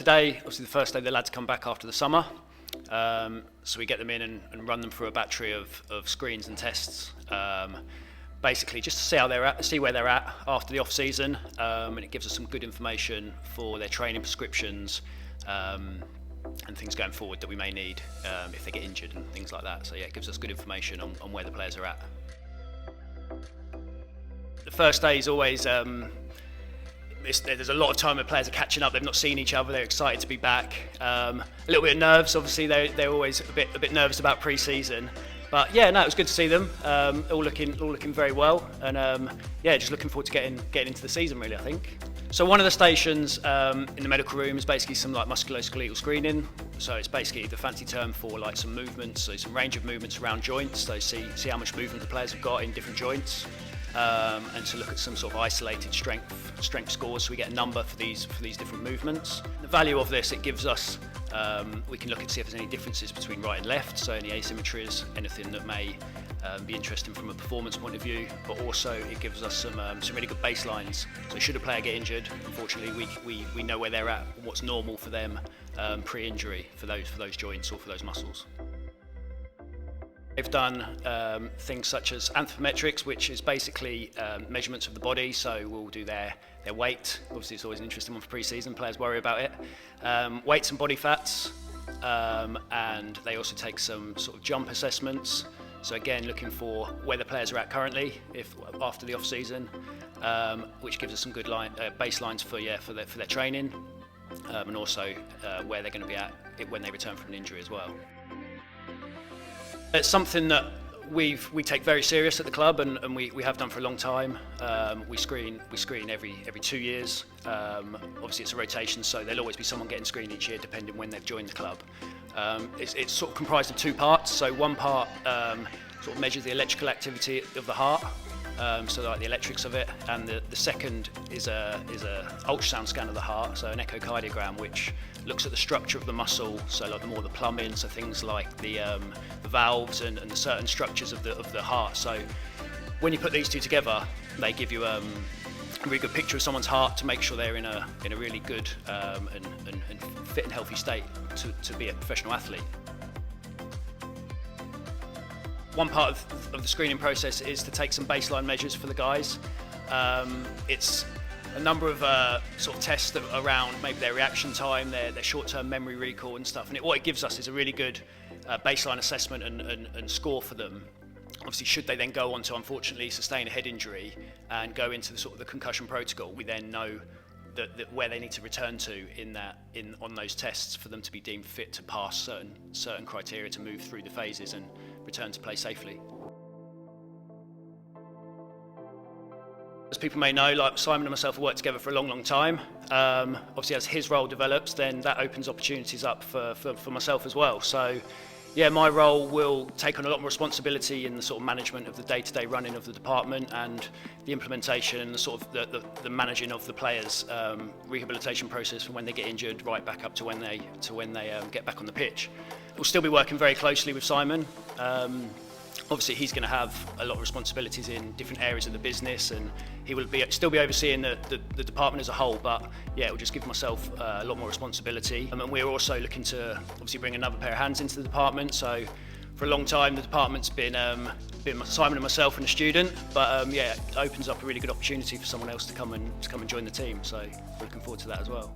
today, obviously the first day the lads come back after the summer, so we get them in and run them through a battery of screens and tests, basically just to see how they're at, see where they're at after the off season, and it gives us some good information for their training prescriptions and things going forward that we may need if they get injured and things like that. So yeah, it gives us good information on where the players are at. The first day is always there's a lot of time where players are catching up. They've not seen each other. They're excited to be back. A little bit of nerves. Obviously, they're always a bit nervous about pre-season. But yeah, no, it was good to see them. All looking very well. And yeah, just looking forward to getting into the season, really, I think. So one of the stations in the medical room is basically some like musculoskeletal screening. So it's basically the fancy term for like some movements, so some range of movements around joints. So see how much movement the players have got in different joints. And to look at some sort of isolated strength scores, so we get a number for these different movements. The value of this, it gives us, we can look at see if there's any differences between right and left, so any asymmetries, anything that may be interesting from a performance point of view, but also it gives us some really good baselines. So should a player get injured, unfortunately we know where they're at, what's normal for them pre-injury for those joints or for those muscles. They've done things such as anthropometrics, which is basically measurements of the body. So we'll do their weight. Obviously, it's always an interesting one for pre-season. Players worry about it. Weights and body fats, and they also take some sort of jump assessments. So again, looking for where the players are at currently, if after the off season, which gives us some good baselines for their training, and also where they're going to be at when they return from an injury as well. It's something that we take very serious at the club, and we have done for a long time. We screen every 2 years. Obviously it's a rotation, so there'll always be someone getting screened each year depending when they've joined the club. It's sort of comprised of two parts. So one part sort of measures the electrical activity of the heart, so like the electrics of it, and the second is a ultrasound scan of the heart, so an echocardiogram, which looks at the structure of the muscle, so like the plumbing, so things like the valves and the certain structures of the heart. So when you put these two together, they give you a really good picture of someone's heart to make sure they're in a really good and fit and healthy state to be a professional athlete. One part of the screening process is to take some baseline measures for the guys. It's a number of sort of tests that are around maybe their reaction time, their short-term memory recall and stuff. And what it gives us is a really good baseline assessment and score for them. Obviously, should they then go on to unfortunately sustain a head injury and go into the concussion protocol, we then know that where they need to return to on those tests for them to be deemed fit to pass certain criteria to move through the phases and return to play safely. As people may know, like Simon and myself have worked together for a long time. Obviously, as his role develops, then that opens opportunities up for myself as well. So, yeah, my role will take on a lot more responsibility in the sort of management of the day-to-day running of the department and the implementation and the sort of the managing of the players' rehabilitation process from when they get injured right back up to when they get back on the pitch. We'll still be working very closely with Simon. Obviously, he's going to have a lot of responsibilities in different areas of the business, and he will still be overseeing the department as a whole. But yeah, it will just give myself a lot more responsibility. And we're also looking to obviously bring another pair of hands into the department. So for a long time, the department's been Simon and myself and a student. But yeah, it opens up a really good opportunity for someone else to come and join the team. So we're looking forward to that as well.